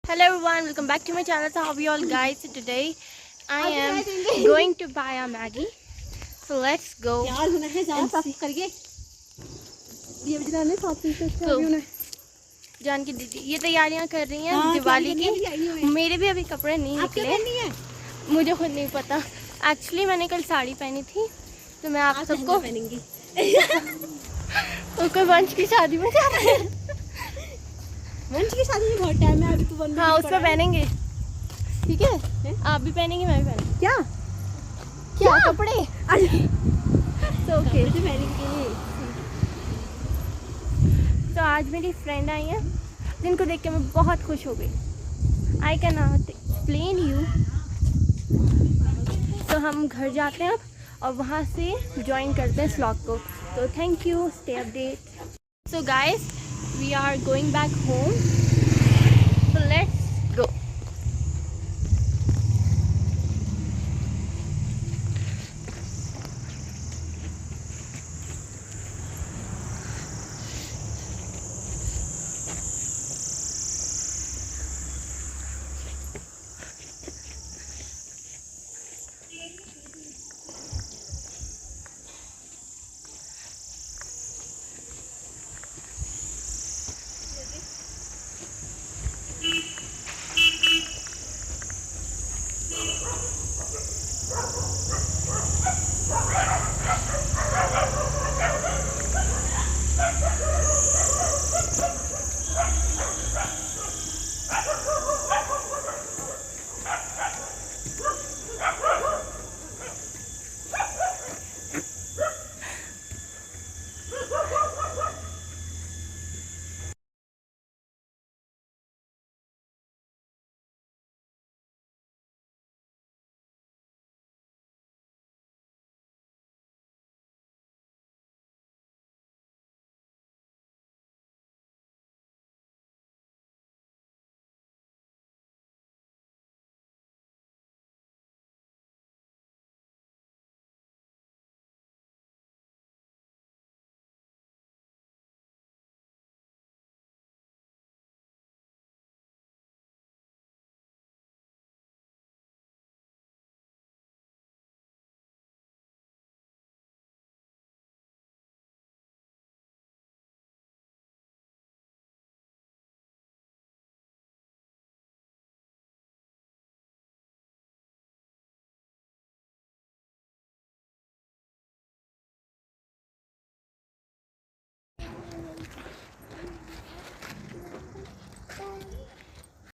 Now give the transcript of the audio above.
Hello everyone, welcome back to my channel. So how are you all guys? So today I am going to buy a Maggie. So let's go. यार होना है जान साफ करिए ये बनाने साफ से तो जान की दीदी ये तैयारियां कर रही हैं दिवाली की। मेरे भी अभी कपड़े नहीं निकले, मुझे खुद नहीं पता। एक्चुअली मैंने कल साड़ी पहनी थी तो मैं आप सबको पहनेंगी कोई वंश की शादी में जा रहे हैं। वंश की शादी में बहुत टाइम है अभी तो बंद। हाँ उसमें पहनेंगे, ठीक है? आप भी पहनेंगे, मैं भी पहनूंगी। क्या क्या कपड़े? तो ओके पहनेंगे। तो आज मेरी फ्रेंड आई है जिनको देख के मैं बहुत खुश हो गई। I can not explain you. तो हम घर जाते हैं अब और वहाँ से ज्वाइन करते हैं इस व्लॉग को। तो thank you, stay update. So guys we are going back home.